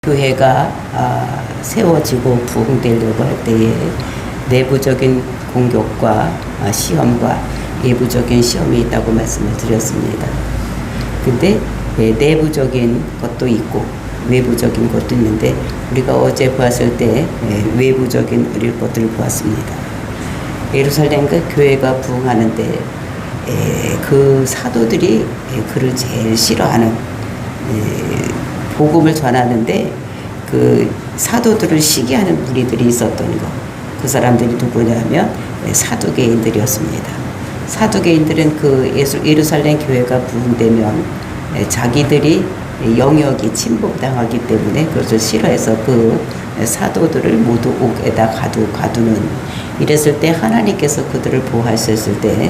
교회가 세워지고 부흥되려고 할 때에 내부적인 공격과 시험과 외부적인 시험이 있다고 말씀을 드렸습니다. 근데 내부적인 것도 있고 외부적인 것도 있는데 우리가 어제 보았을 때 외부적인 것들을 보았습니다. 예루살렘 교회가 부흥하는데 그 사도들이 그를 제일 싫어하는 복음을 전하는데 그 사도들을 시기하는 무리들이 있었던 것. 그 사람들이 누구냐면 사두개인들이었습니다. 사두개인들은 그 예루살렘 교회가 부흥되면 자기들이 영역이 침범당하기 때문에 그것을 싫어해서 그 사도들을 모두 옥에다 가두는, 이랬을 때 하나님께서 그들을 보호하셨을 때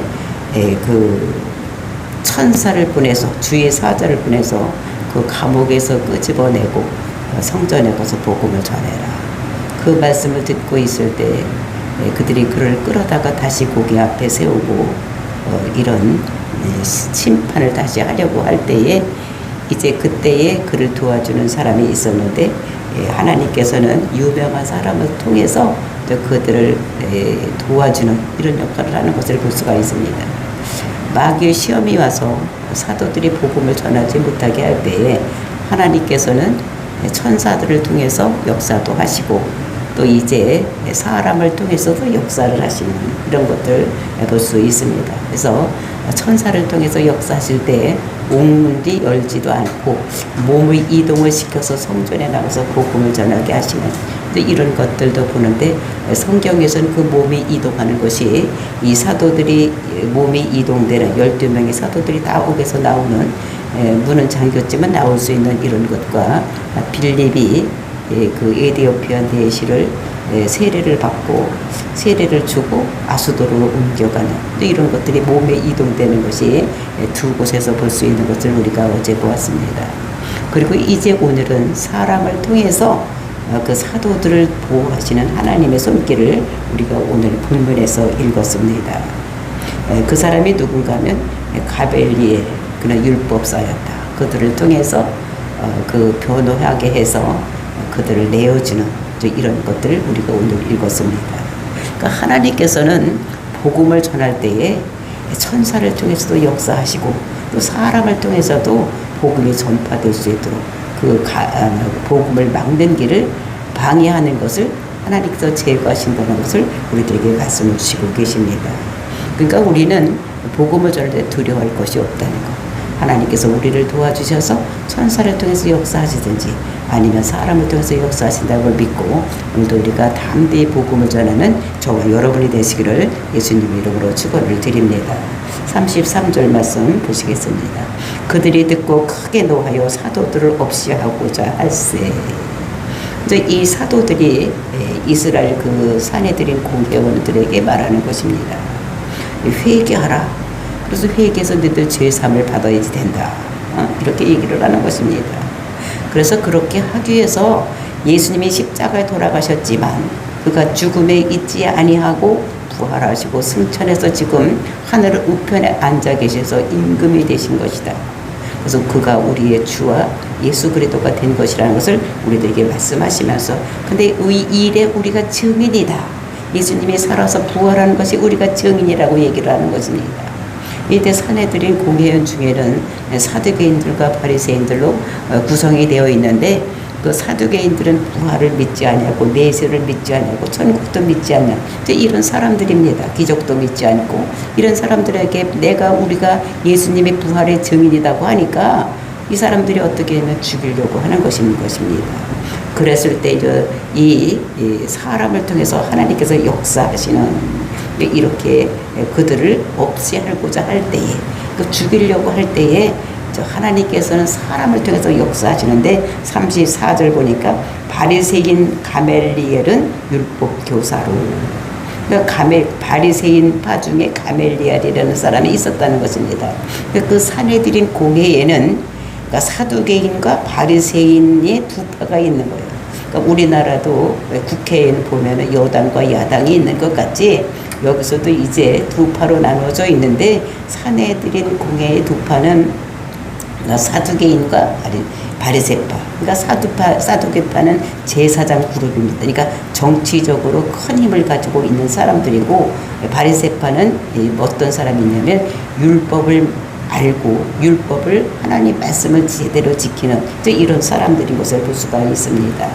그 천사를 보내서, 주의 사자를 보내서 그 감옥에서 끄집어내고 성전에 가서 복음을 전해라. 그 말씀을 듣고 있을 때 그들이 그를 끌어다가 다시 고기 앞에 세우고 이런 심판을 다시 하려고 할 때에 이제 그때에 그를 도와주는 사람이 있었는데 하나님께서는 유명한 사람을 통해서 그들을 도와주는 이런 역할을 하는 것을 볼 수가 있습니다. 마귀의 시험이 와서 사도들이 복음을 전하지 못하게 할 때에 하나님께서는 천사들을 통해서 역사도 하시고 또 이제 사람을 통해서도 역사를 하시는 이런 것들 볼 수 있습니다. 그래서 천사를 통해서 역사하실 때 옥문이 열지도 않고 몸의 이동을 시켜서 성전에 나가서 복음을 전하게 하시는 이런 것들도 보는데, 성경에서는 그 몸이 이동하는 것이 이 사도들이 몸이 이동되는 12명의 사도들이 다 옥에서 나오는, 문은 잠겼지만 나올 수 있는 이런 것과 빌립이 그 에디오피아 대시를 세례를 받고 세례를 주고 아수도로 옮겨가는 이런 것들이 몸에 이동되는 것이 두 곳에서 볼 수 있는 것을 우리가 어제 보았습니다. 그리고 이제 오늘은 사람을 통해서 그 사도들을 보호하시는 하나님의 손길을 우리가 오늘 본문에서 읽었습니다. 그 사람이 누군가 하면 가벨리엘, 그는 율법사였다. 그들을 통해서 그 변호하게 해서 그들을 내어주는 이런 것들을 우리가 오늘 읽었습니다. 그러니까 하나님께서는 복음을 전할 때에 천사를 통해서도 역사하시고 또 사람을 통해서도 복음이 전파될 수 있도록 그 복음을 막는 길을 방해하는 것을 하나님께서 제거하신다는 것을 우리들에게 말씀을 주시고 계십니다. 그러니까 우리는 복음을 전할 때 두려워할 것이 없다는 것. 하나님께서 우리를 도와주셔서 천사를 통해서 역사하시든지 아니면 사람을 통해서 역사하신다는 걸 믿고 오늘도 우리가 담대히 복음을 전하는 저와 여러분이 되시기를 예수님 이름으로 축원을 드립니다. 33절 말씀 보시겠습니다. 그들이 듣고 크게 노하여 사도들을 없이하고자 할세. 이 사도들이 이스라엘 그 사내들인 공회원들에게 말하는 것입니다. 회개하라. 그래서 회개해서 너희들 죄사함을 받아야 된다. 이렇게 얘기를 하는 것입니다. 그래서 그렇게 하기 위해서 예수님이 십자가에 돌아가셨지만 그가 죽음에 있지 아니하고 부활하시고 승천해서 지금 하늘 우편에 앉아 계셔서 임금이 되신 것이다. 그래서 그가 우리의 주와 예수 그리스도가 된 것이라는 것을 우리들에게 말씀하시면서, 근데 이 일에 우리가 증인이다. 예수님이 살아서 부활하는 것이 우리가 증인이라고 얘기를 하는 것입니다. 이때 사내들인 공회원 중에는 사두개인들과 바리새인들로 구성이 되어 있는데, 그 사두개인들은 부활을 믿지 않냐고, 내세를 믿지 않냐고, 천국도 믿지 않냐, 이런 사람들입니다. 기적도 믿지 않고 이런 사람들에게 우리가 예수님이 부활의 증인이라고 하니까 이 사람들이 어떻게 하면 죽이려고 하는 것입니다. 그랬을 때 이 사람을 통해서 하나님께서 역사하시는, 이렇게 그들을 없애하고자 할 때에, 죽이려고 할 때에 하나님께서는 사람을 통해서 역사하시는데 34절 보니까 바리새인 가멜리엘은 율법 교사로, 그러니까 바리새인 파 중에 가멜리엘이라는 사람이 있었다는 것입니다. 그 사내들인 공회에는 그러니까 사두개인과 바리새인의 두 파가 있는 거예요. 그러니까 우리나라도 국회에는 보면은 여당과 야당이 있는 것 같이 여기서도 이제 두 파로 나눠져 있는데, 사내들인 공회의 두 파는 사두개인과 바리새파. 그러니까 사두개파는 제사장 그룹입니다. 그러니까 정치적으로 큰 힘을 가지고 있는 사람들이고, 바리새파는 어떤 사람이냐면 율법을 알고 율법을 하나님 말씀을 제대로 지키는 이런 사람들인 것을 볼 수가 있습니다.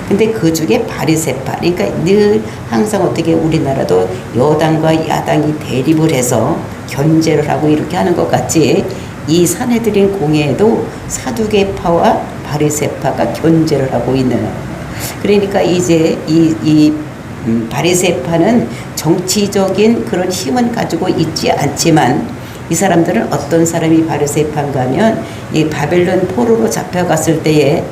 근데 그 중에 바리새파, 그러니까 늘 항상 어떻게 우리나라도 여당과 야당이 대립을 해서 견제를 하고 이렇게 하는 것 같이 이 사내들인 공회에도 사두개파와 바리새파가 견제를 하고 있는. 그러니까 이제 바리새파는 정치적인 그런 힘은 가지고 있지 않지만, 이 사람들은 어떤 사람이 바리새파인가 하면 이 바벨론 포로로 잡혀갔을 때에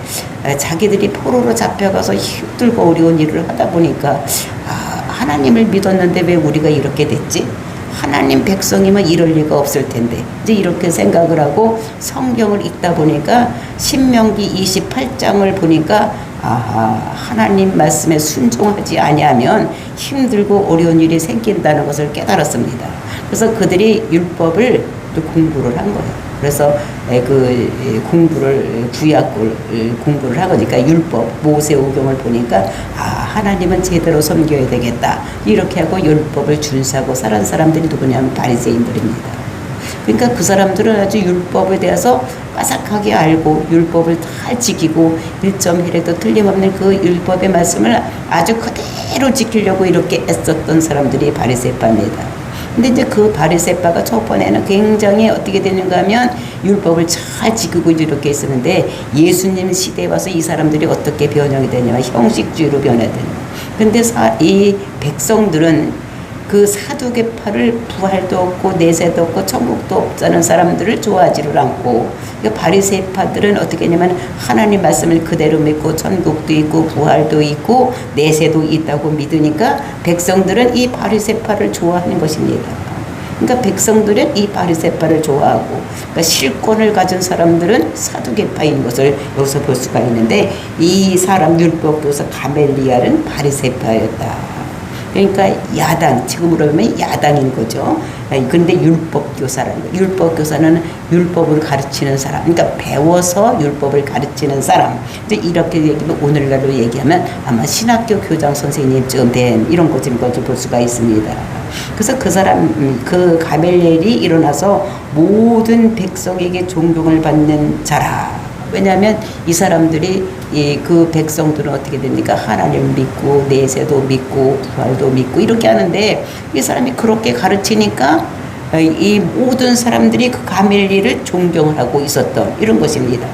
자기들이 포로로 잡혀가서 힘들고 어려운 일을 하다 보니까 하나님을 믿었는데 왜 우리가 이렇게 됐지? 하나님 백성이면 이럴 리가 없을 텐데 이제 이렇게 생각을 하고 성경을 읽다 보니까 신명기 28장을 보니까 하나님 말씀에 순종하지 아니하면 힘들고 어려운 일이 생긴다는 것을 깨달았습니다. 그래서 그들이 율법을 또 공부를 한 거예요. 그래서 공부를 구약을 공부를 하니까 율법 모세오경을 보니까 하나님은 제대로 섬겨야 되겠다 이렇게 하고 율법을 준수하고 살은 사람들이 누구냐면 바리새인들입니다. 그러니까 그 사람들은 아주 율법에 대해서 빠삭하게 알고 율법을 잘 지키고 1.1에도 틀림없는 그 율법의 말씀을 아주 그대로 지키려고 이렇게 애썼던 사람들이 바리새파입니다. 근데 이제 그 바리새파가 초반에는 굉장히 어떻게 되는가 하면 율법을 잘 지키고 이렇게 있었는데, 예수님 시대에 와서 이 사람들이 어떻게 변형이 되냐면 형식주의로 변화되는. 근데 이 백성들은 그 사두개파를 부활도 없고 내세도 없고 천국도 없다는 사람들을 좋아하지를 않고, 그러니까 바리새파들은 어떻게 했냐면 하나님 말씀을 그대로 믿고 천국도 있고 부활도 있고 내세도 있다고 믿으니까 백성들은 이 바리새파를 좋아하는 것입니다. 그러니까 백성들은 이 바리새파를 좋아하고, 그러니까 실권을 가진 사람들은 사두개파인 것을 여기서 볼 수가 있는데, 이 사람 율법교사 가멜리알은 바리새파였다. 그러니까 야당, 지금으로 보면 야당인 거죠. 그런데 율법교사라는 거. 율법교사는 율법을 가르치는 사람. 그러니까 배워서 율법을 가르치는 사람. 이제 이렇게 얘기하면 오늘날로 얘기하면 아마 신학교 교장 선생님쯤 된 이런 것을 볼 수가 있습니다. 그래서 그 사람, 그 가멜리엘이 일어나서 모든 백성에게 존경을 받는 자라. 왜냐하면 이 사람들이 그 백성들은 어떻게 됩니까? 하나님을 믿고 내세도 믿고 부활도 믿고 이렇게 하는데, 이 사람이 그렇게 가르치니까 이 모든 사람들이 그 가멜리엘을 존경을 하고 있었던 이런 것입니다.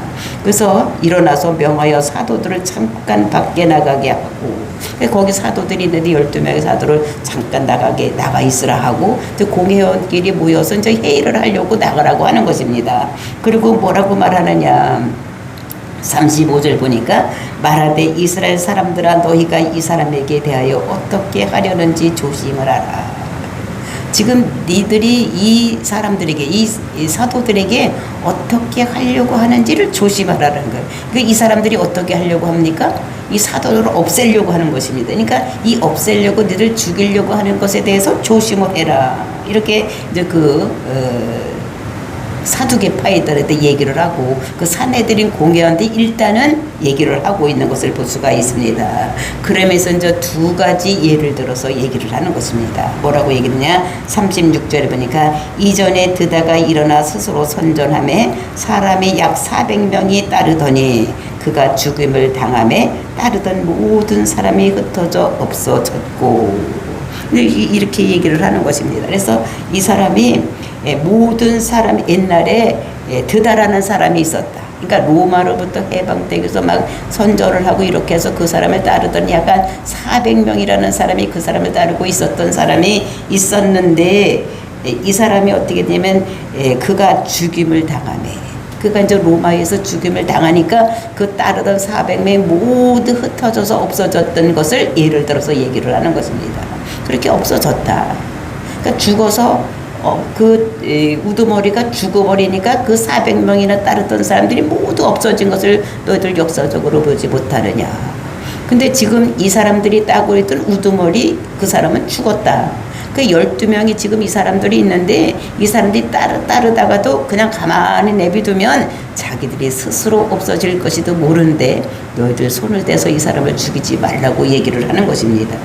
그래서 일어나서 명하여 사도들을 잠깐 밖에 나가게 하고, 거기 사도들이 있는데 12명의 사도를 잠깐 나가 있으라 하고, 공회원끼리 모여서 이제 회의를 하려고 나가라고 하는 것입니다. 그리고 뭐라고 말하느냐, 35절 보니까 말하되 이스라엘 사람들아 너희가 이 사람에게 대하여 어떻게 하려는지 조심하라. 지금 니들이 이 사람들에게 이 사도들에게 어떻게 하려고 하는지를 조심하라는 거예요. 그러니까 이 사람들이 어떻게 하려고 합니까? 이 사도를 없애려고 하는 것입니다. 그러니까 이 없애려고 니들 죽이려고 하는 것에 대해서 조심을 해라. 이렇게 이제 사두개파에 따라 얘기를 하고, 그 사내들인 공회한테 일단은 얘기를 하고 있는 것을 볼 수가 있습니다. 그러면서 이제 두 가지 예를 들어서 얘기를 하는 것입니다. 뭐라고 얘기했냐? 36절에 보니까 이전에 드다가 일어나 스스로 선전하며 사람이 약 400명이 따르더니 그가 죽임을 당함에 따르던 모든 사람이 흩어져 없어졌고, 이렇게 얘기를 하는 것입니다. 그래서 이 사람이 모든 사람, 옛날에 드다라는 사람이 있었다. 그러니까 로마로부터 해방되기 위해서 막 선전을 하고 이렇게 해서 그 사람을 따르던 약간 400명이라는 사람이 그 사람을 따르고 있었던 사람이 있었는데, 이 사람이 어떻게 되면 그가 죽임을 당하네. 그가 이제 로마에서 죽임을 당하니까 그 따르던 400명이 모두 흩어져서 없어졌던 것을 예를 들어서 얘기를 하는 것입니다. 그렇게 없어졌다. 그러니까 죽어서 우두머리가 죽어버리니까 그 400명이나 따르던 사람들이 모두 없어진 것을 너희들 역사적으로 보지 못하느냐. 근데 지금 이 사람들이 따고 있던 우두머리 그 사람은 죽었다. 그 12명이 지금 이 사람들이 있는데 이 사람들이 따르다가도 그냥 가만히 내비두면 자기들이 스스로 없어질 것이도 모르는데 너희들 손을 대서 이 사람을 죽이지 말라고 얘기를 하는 것입니다.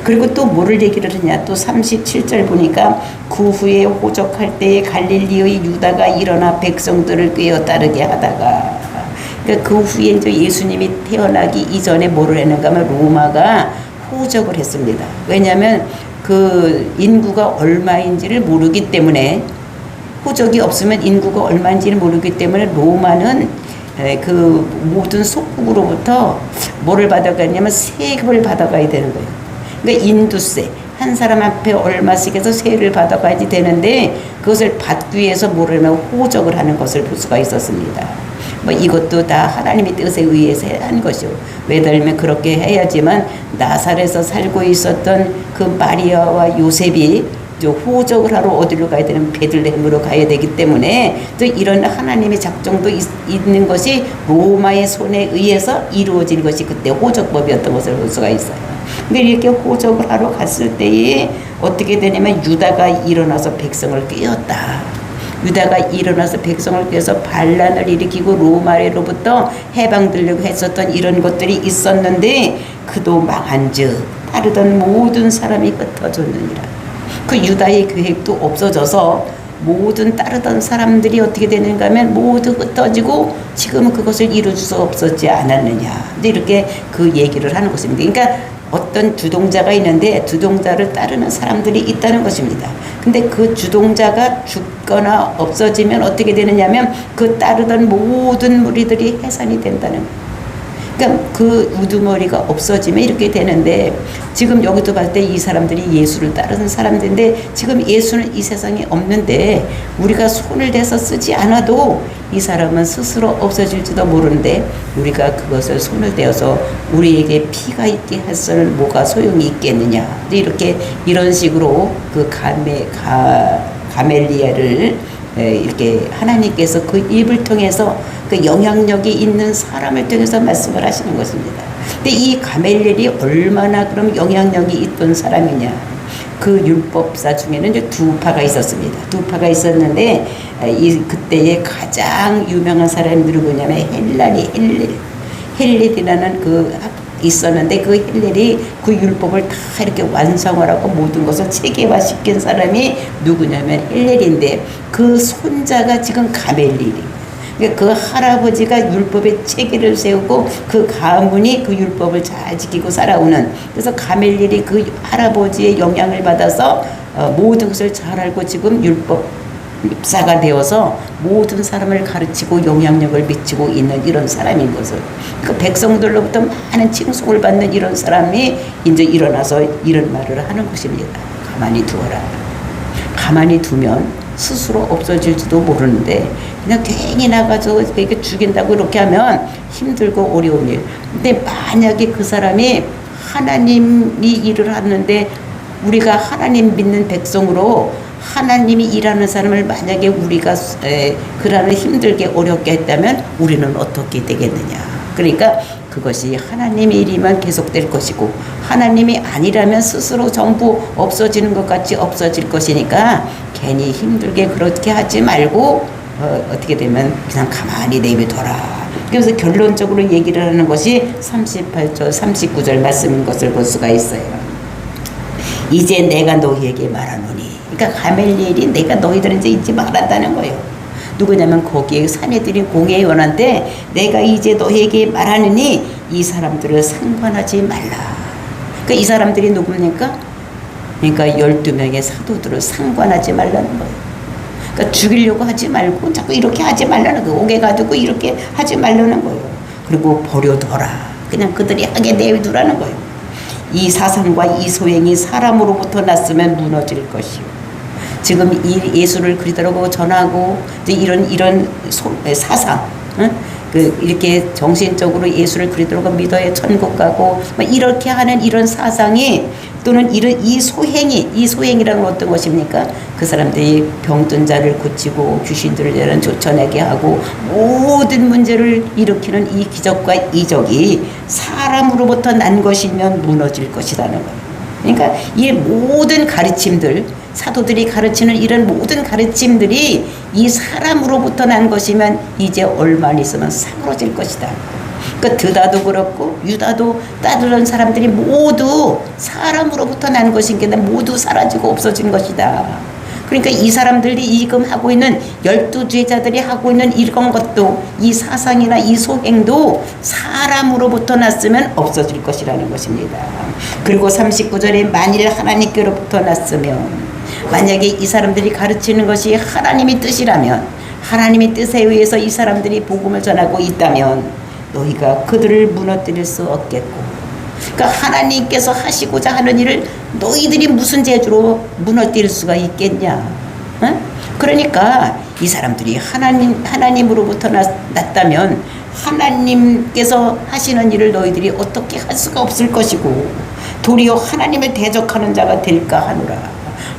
그리고 또 뭐를 얘기를 하냐, 또 37절 보니까 그 후에 호적할 때에 갈릴리의 유다가 일어나 백성들을 꿰어 따르게 하다가, 그러니까 그 후에 이제 예수님이 태어나기 이전에 뭐를 했는가 하면 로마가 호적을 했습니다. 왜냐하면 그 인구가 얼마인지를 모르기 때문에, 호적이 없으면 인구가 얼마인지를 모르기 때문에 로마는 그 모든 속국으로부터 뭐를 받아가냐면 세금을 받아가야 되는 거예요. 그러니까 인두세, 한 사람 앞에 얼마씩 해서 세를 받아가야지 되는데 그것을 받기 위해서 뭐를 하면 호적을 하는 것을 볼 수가 있었습니다. 뭐 이것도 다 하나님의 뜻에 의해서 한 것이요. 왜냐하면 그렇게 해야지만 나사렛에서 살고 있었던 그 마리아와 요셉이 호적을 하러 어디로 가야 되는 베들레헴으로 가야 되기 때문에 또 이런 하나님의 작정도 있는 것이 로마의 손에 의해서 이루어진 것이 그때 호적법이었던 것을 볼 수가 있어요. 근데 이렇게 호적을 하러 갔을 때에 어떻게 되냐면 유다가 일어나서 백성을 꿰었다. 유다가 일어나서 백성을 꿰서 반란을 일으키고 로마로부터 해방되려고 했었던 이런 것들이 있었는데 그도 망한즉 따르던 모든 사람이 흩어졌느니라. 그 유다의 계획도 없어져서 모든 따르던 사람들이 어떻게 되는가 하면 모두 흩어지고 지금은 그것을 이루어줄 수 없었지 않았느냐. 근데 이렇게 그 얘기를 하는 것입니다. 그러니까 어떤 주동자가 있는데 주동자를 따르는 사람들이 있다는 것입니다. 근데 그 주동자가 죽거나 없어지면 어떻게 되느냐면 그 따르던 모든 무리들이 해산이 된다는 거예요. 그러니까 그 우두머리가 없어지면 이렇게 되는데 지금 여기도 봤을 때 이 사람들이 예수를 따르는 사람들인데 지금 예수는 이 세상에 없는데 우리가 손을 대서 쓰지 않아도 이 사람은 스스로 없어질지도 모르는데 우리가 그것을 손을 대어서 우리에게 피가 있게 해서는 뭐가 소용이 있겠느냐. 이렇게 이런 식으로 그 가멜리엘을 이렇게 하나님께서 그 입을 통해서 그 영향력이 있는 사람을 통해서 말씀을 하시는 것입니다. 근데 이 가멜리엘이 얼마나 그럼 영향력이 있던 사람이냐. 그 율법사 중에는 이제 두 파가 있었습니다. 두 파가 있었는데 그때의 가장 유명한 사람이 누구냐면 헬렐이라는 그 있었는데 그 헬렐이 그 율법을 다 이렇게 완성을 하고 모든 것을 체계화시킨 사람이 누구냐면 헬렐인데 그 손자가 지금 가멜리엘이에요. 그러니까 그 할아버지가 율법의 체계를 세우고 그 가문이 그 율법을 잘 지키고 살아오는, 그래서 가멜리엘이 그 할아버지의 영향을 받아서 모든 것을 잘 알고 지금 율법사가 되어서 모든 사람을 가르치고 영향력을 미치고 있는 이런 사람인 것을, 그 백성들로부터 많은 칭송을 받는 이런 사람이 이제 일어나서 이런 말을 하는 것입니다. 가만히 두어라. 가만히 두면 스스로 없어질지도 모르는데 그냥 괜히 나가서 이렇게 죽인다고 이렇게 하면 힘들고 어려운 일. 근데 만약에 그 사람이 하나님이 일을 하는데 우리가 하나님 믿는 백성으로 하나님이 일하는 사람을 만약에 우리가 그러는 힘들게 어렵게 했다면 우리는 어떻게 되겠느냐. 그러니까 그것이 하나님의 일이면 계속될 것이고 하나님이 아니라면 스스로 전부 없어지는 것 같이 없어질 것이니까 괜히 힘들게 그렇게 하지 말고 어떻게 되면 그냥 가만히 내비둬라. 그래서 결론적으로 얘기를 하는 것이 38절 39절 말씀인 것을 볼 수가 있어요. 이제 내가 너희에게 말하노니, 그러니까 가멜리엘이 내가 너희들한테 이제 말한다는 거예요. 누구냐면 거기에 사내들이 공회의원한테 내가 이제 너에게 말하느니 이 사람들을 상관하지 말라. 그러니까 이 사람들이 누굽니까? 그러니까 12명의 사도들을 상관하지 말라는 거예요. 그러니까 죽이려고 하지 말고 자꾸 이렇게 하지 말라는 거예요. 오게 가지고 이렇게 하지 말라는 거예요. 그리고 버려둬라. 그냥 그들이 하게 내두라는 거예요. 이 사상과 이 소행이 사람으로부터 났으면 무너질 것이요. 지금 이 예수를 그리스도라고 전하고 이런 사상, 이렇게 정신적으로 예수를 그리스도라고 믿어야 천국 가고 이렇게 하는 이런 사상이 또는 이 소행이라는 건 어떤 것입니까? 그 사람들이 병든 자를 고치고 귀신들을 쫓아내게 하고 모든 문제를 일으키는 이 기적과 이적이 사람으로부터 난 것이면 무너질 것이라는 거예요. 그러니까 이 모든 가르침들, 사도들이 가르치는 이런 모든 가르침들이 이 사람으로부터 난 것이면 이제 얼마 안 있으면 사그러질 것이다. 그러니까 드다도 그렇고 유다도 따르는 사람들이 모두 사람으로부터 난 것이니까 모두 사라지고 없어진 것이다. 그러니까 이 사람들이 지금 하고 있는 12제자들이 하고 있는 이런 것도 이 사상이나 이 소행도 사람으로부터 났으면 없어질 것이라는 것입니다. 그리고 39절에 만일 하나님께로부터 났으면, 만약에 이 사람들이 가르치는 것이 하나님의 뜻이라면, 하나님의 뜻에 의해서 이 사람들이 복음을 전하고 있다면 너희가 그들을 무너뜨릴 수 없겠고, 그러니까 하나님께서 하시고자 하는 일을 너희들이 무슨 재주로 무너뜨릴 수가 있겠냐? 어? 그러니까 이 사람들이 하나님으로부터 났다면 하나님께서 하시는 일을 너희들이 어떻게 할 수가 없을 것이고, 도리어 하나님을 대적하는 자가 될까 하노라.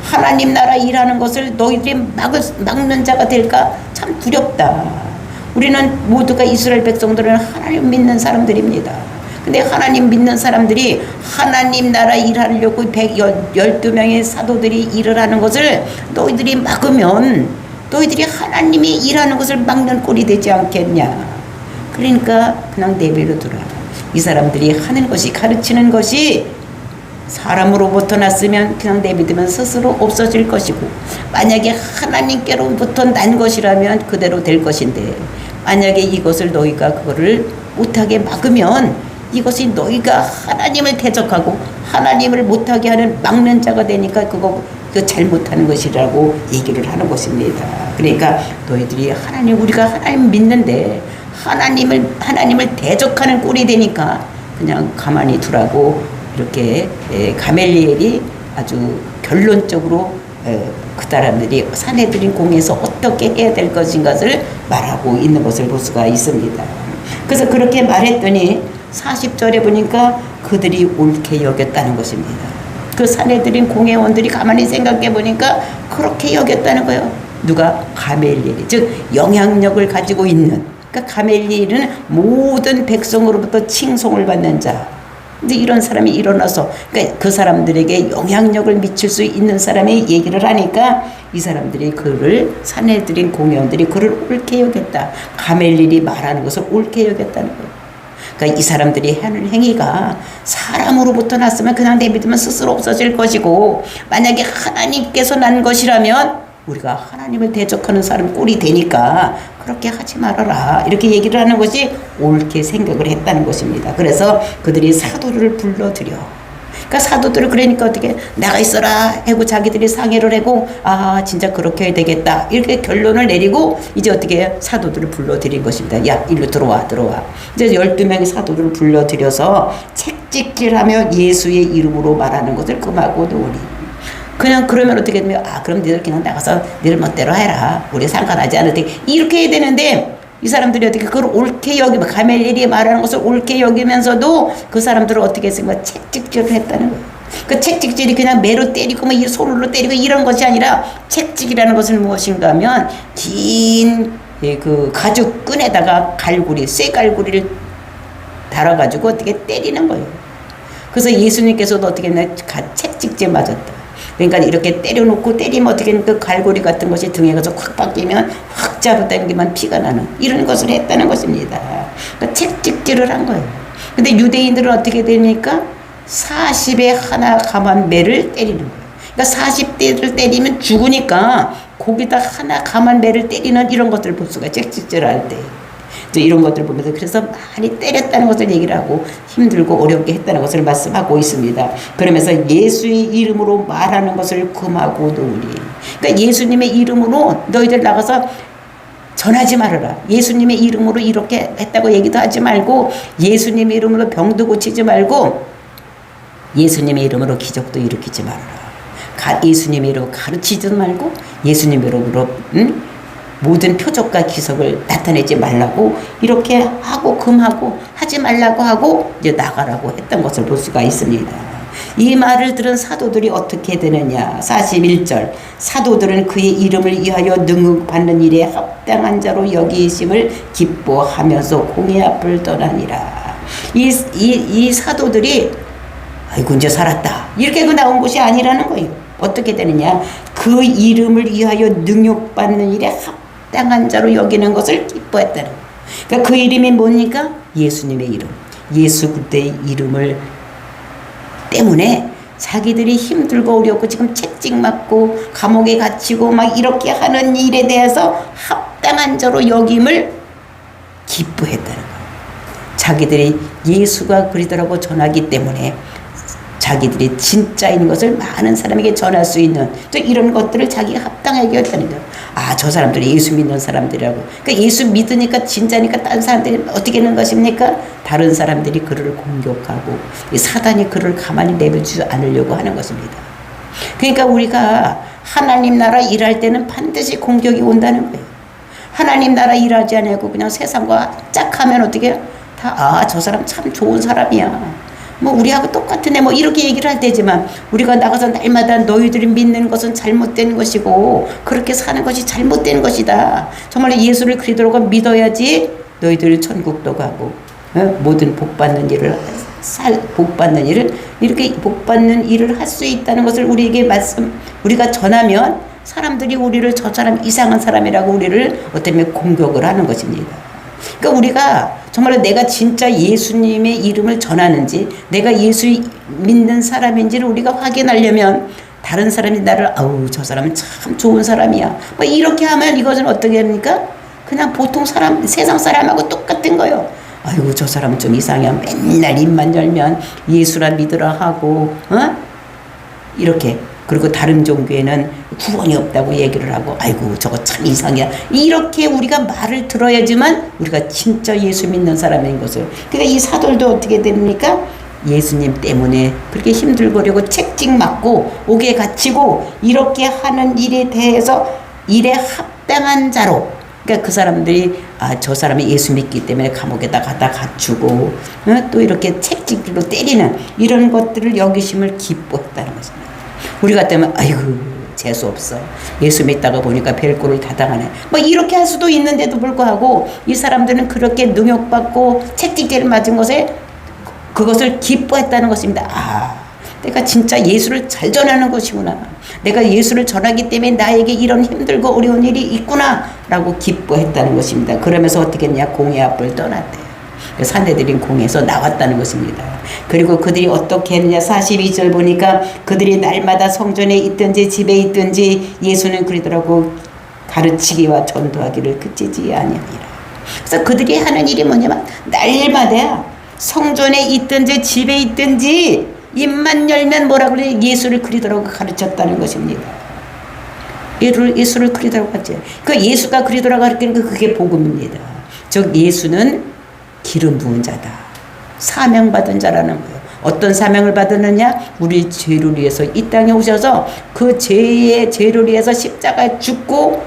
하나님 나라 일하는 것을 너희들이 막는 자가 될까 참 두렵다. 우리는 모두가 이스라엘 백성들은 하나님 믿는 사람들입니다. 근데 하나님 믿는 사람들이 하나님 나라 일하려고 12명의 사도들이 일을 하는 것을 너희들이 막으면 너희들이 하나님이 일하는 것을 막는 꼴이 되지 않겠냐. 그러니까 그냥 내버려 두라. 이 사람들이 하는 것이, 가르치는 것이 사람으로부터 났으면 그냥 내비두면 스스로 없어질 것이고, 만약에 하나님께로부터 난 것이라면 그대로 될 것인데, 만약에 이것을 너희가 그거를 못하게 막으면 이것이 너희가 하나님을 대적하고 하나님을 못하게 하는 막는 자가 되니까 그거 잘못하는 것이라고 얘기를 하는 것입니다. 그러니까 너희들이 우리가 하나님 믿는데 하나님을 대적하는 꼴이 되니까 그냥 가만히 두라고, 이렇게 가멜리엘이 아주 결론적으로 그 사람들이 사내들인 공에서 어떻게 해야 될 것인가를 말하고 있는 것을 볼 수가 있습니다. 그래서 그렇게 말했더니 40절에 보니까 그들이 옳게 여겼다는 것입니다. 그 사내들인 공회원들이 가만히 생각해 보니까 그렇게 여겼다는 거예요. 누가? 가멜리엘이, 즉 영향력을 가지고 있는, 그러니까 가멜리엘은 모든 백성으로부터 칭송을 받는 자. 근데 이런 사람이 일어나서, 그러니까 그 사람들에게 영향력을 미칠 수 있는 사람이 얘기를 하니까 이 사람들이 그를, 사내들인 공회원들이 그를 옳게 여겼다. 가멜리엘이 말하는 것을 옳게 여겼다는 거예요. 그러니까 이 사람들이 하는 행위가 사람으로부터 났으면 그냥 내비두면 스스로 없어질 것이고, 만약에 하나님께서 난 것이라면 우리가 하나님을 대적하는 사람 꼴이 되니까 그렇게 하지 말아라, 이렇게 얘기를 하는 것이 옳게 생각을 했다는 것입니다. 그래서 그들이 사도를 불러들여, 그러니까 사도들을, 그러니까 어떻게 나가 있어라 하고 자기들이 상의를 하고, 아 진짜 그렇게 해야 되겠다, 이렇게 결론을 내리고 이제 어떻게 사도들을 불러들인 것입니다. 야 일로 들어와. 이제 12명의 사도들을 불러들여서 책찍질하며 예수의 이름으로 말하는 것을 금하고 놓으니. 그냥 그러면 어떻게 되면, 아 그럼 너희들 그냥 나가서 너희들 멋대로 해라, 우리 상관하지 않을 테 이렇게 해야 되는데, 이 사람들이 어떻게 그걸 옳게 여기면, 가멜리엘이 말하는 것을 옳게 여기면서도 그 사람들은 어떻게 했으니까 책찍질을 했다는 거예요. 그 책찍질이 그냥 매로 때리고 뭐 손으로 때리고 이런 것이 아니라, 책찍이라는 것은 무엇인가 하면 긴 그 가죽 끈에다가 쇠갈고리를 달아가지고 어떻게 때리는 거예요. 그래서 예수님께서도 어떻게 했나, 책찍질 맞았다. 그러니까 이렇게 때려놓고 때리면 어떻게 그 갈고리 같은 것이 등에 가서 확 박히면 확 잡아당기면 피가 나는 이런 것을 했다는 것입니다. 그러니까 책찍질을 한 거예요. 근데 유대인들은 어떻게 됩니까? 40에 하나 감한 매를 때리는 거예요. 그러니까 40대를 때리면 죽으니까 거기다 하나 감한 매를 때리는 이런 것들을 볼 수가, 책찍질을 할 때. 이런 것들을 보면서 그래서 많이 때렸다는 것을 얘기를 하고 힘들고 어렵게 했다는 것을 말씀하고 있습니다. 그러면서 예수의 이름으로 말하는 것을 금하고 놓으리. 그러니까 예수님의 이름으로 너희들 나가서 전하지 말아라. 예수님의 이름으로 이렇게 했다고 얘기도 하지 말고, 예수님의 이름으로 병도 고치지 말고, 예수님의 이름으로 기적도 일으키지 말아라. 예수님의 이름으로 가르치지도 말고, 예수님의 이름으로 모든 표적과 기적을 나타내지 말라고 이렇게 하고 금하고 하지 말라고 하고 이제 나가라고 했던 것을 볼 수가 있습니다. 이 말을 들은 사도들이 어떻게 되느냐. 41절 사도들은 그의 이름을 위하여 능력받는 일에 합당한 자로 여기심을 기뻐하면서 공의 앞을 떠나니라. 이 사도들이 아이고 이제 살았다 이렇게 나온 것이 아니라는 거예요. 어떻게 되느냐. 그 이름을 위하여 능력받는 일에 합당한 자로 여기는 것을 기뻐했다는 거예요. 그러니까 그 이름이 뭡니까? 예수님의 이름. 예수 그리스도의 이름을 때문에 자기들이 힘들고 어렵고 지금 채찍 맞고 감옥에 갇히고 막 이렇게 하는 일에 대해서 합당한 자로 여김을 기뻐했다는 거예요. 자기들이 예수가 그리스도라고 전하기 때문에 자기들이 진짜인 것을 많은 사람에게 전할 수 있는 또 이런 것들을 자기가 합당하게 했다는 거예요. 아, 저 사람들이 예수 믿는 사람들이라고. 그러니까 예수 믿으니까 진짜니까 다른 사람들이 어떻게 하는 것입니까? 다른 사람들이 그를 공격하고 사단이 그를 가만히 내버려두지 않으려고 하는 것입니다. 그러니까 우리가 하나님 나라 일할 때는 반드시 공격이 온다는 거예요. 하나님 나라 일하지 않고 그냥 세상과 짝하면 어떻게 해요? 다 저 사람 참 좋은 사람이야. 뭐 우리하고 똑같으네 뭐 이렇게 얘기를 할 때지만 우리가 나가서 날마다 너희들이 믿는 것은 잘못된 것이고 그렇게 사는 것이 잘못된 것이다. 정말 예수를 그리스도로 믿어야지 너희들이 천국도 가고 모든 복받는 일을 이렇게 복받는 일을 할 수 있다는 것을 우리에게 우리가 전하면 사람들이 우리를 저 사람 이상한 사람이라고 우리를 어떻게 공격을 하는 것입니다. 그러니까 우리가 정말 내가 진짜 예수님의 이름을 전하는지 내가 예수 믿는 사람인지를 우리가 확인하려면 다른 사람이 나를 아우 저 사람은 참 좋은 사람이야 뭐 이렇게 하면 이것은 어떻게 합니까? 그냥 보통 사람 세상 사람하고 똑같은 거예요. 아이고 저 사람은 좀 이상해. 맨날 입만 열면 예수라 믿으라 하고 이렇게. 그리고 다른 종교에는 구원이 없다고 얘기를 하고 아이고 저거 참 이상이야 이렇게 우리가 말을 들어야지만 우리가 진짜 예수 믿는 사람인 것을. 그러니까 이 사도들도 어떻게 됩니까? 예수님 때문에 그렇게 힘들고려고 채찍 맞고 옥에 갇히고 이렇게 하는 일에 대해서 일에 합당한 자로. 그러니까 그 사람들이 저 사람이 예수 믿기 때문에 감옥에다 갖다 갇히고 또 이렇게 채찍으로 때리는 이런 것들을 여기심을 기뻐했다는 것입니다. 우리 같으면 아이고 재수없어 예수 믿다가 보니까 별꼴을 다 당하네 뭐 이렇게 할 수도 있는데도 불구하고 이 사람들은 그렇게 능욕받고 채찍질 맞은 것에 그것을 기뻐했다는 것입니다. 내가 진짜 예수를 잘 전하는 것이구나. 내가 예수를 전하기 때문에 나에게 이런 힘들고 어려운 일이 있구나 라고 기뻐했다는 것입니다. 그러면서 어떻게 했냐. 공의 앞을 떠났대요. 산헤드린 공에서 나왔다는 것입니다. 그리고 그들이 어떻게 했느냐. 42절 보니까 그들이 날마다 성전에 있든지 집에 있든지 예수는 그러더라고 가르치기와 전도하기를 그치지 아니하니라. 그래서 그들이 하는 일이 뭐냐면 날마다 성전에 있든지 집에 있든지 입만 열면 뭐라 그래? 예수를 그리스도라고 가르쳤다는 것입니다. 예수를 그리스도라고 가르쳐요. 그 예수가 그리스도라고 가르치는 그게 복음입니다. 즉 예수는 기름 부은 자다. 사명받은 자라는 거예요. 어떤 사명을 받았느냐? 우리 죄를 위해서 이 땅에 오셔서 그 죄를 위해서 십자가에 죽고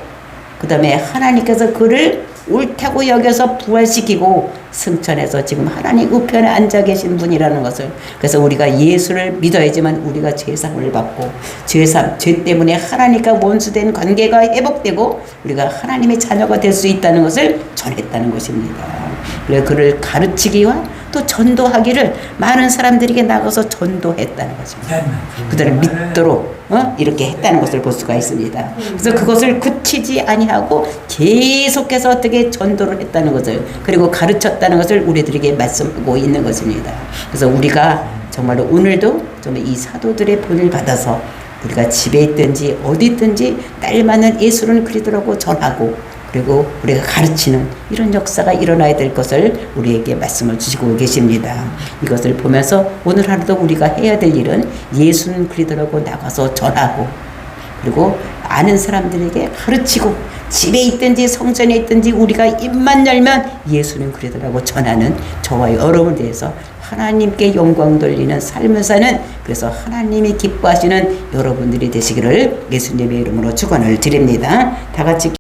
그 다음에 하나님께서 그를 옳다고 여겨서 부활시키고 승천해서 지금 하나님 우편에 앉아 계신 분이라는 것을. 그래서 우리가 예수를 믿어야지만 우리가 죄사함을 받고 죄 때문에 하나님과 원수된 관계가 회복되고 우리가 하나님의 자녀가 될 수 있다는 것을 전했다는 것입니다. 그래서 그를 가르치기와 또 전도하기를 많은 사람들에게 나가서 전도했다는 것입니다. 그들을 믿도록 이렇게 했다는 것을 볼 수가 있습니다. 그래서 그것을 그치지 아니하고 계속해서 어떻게 전도를 했다는 것을 그리고 가르쳤다는 것을 우리들에게 말씀하고 있는 것입니다. 그래서 우리가 정말로 오늘도 정말 이 사도들의 본을 받아서 우리가 집에 있든지 어디 있든지 날마다 예수는 그리스도라고 전하고 그리고 우리가 가르치는 이런 역사가 일어나야 될 것을 우리에게 말씀을 주시고 계십니다. 이것을 보면서 오늘 하루도 우리가 해야 될 일은 예수는 그리스도라고 나가서 전하고 그리고 아는 사람들에게 가르치고 집에 있든지 성전에 있든지 우리가 입만 열면 예수는 그리스도라고 전하는 저와 여러분을 대해서 하나님께 영광 돌리는 삶을 사는 그래서 하나님이 기뻐하시는 여러분들이 되시기를 예수님의 이름으로 축원을 드립니다. 다 같이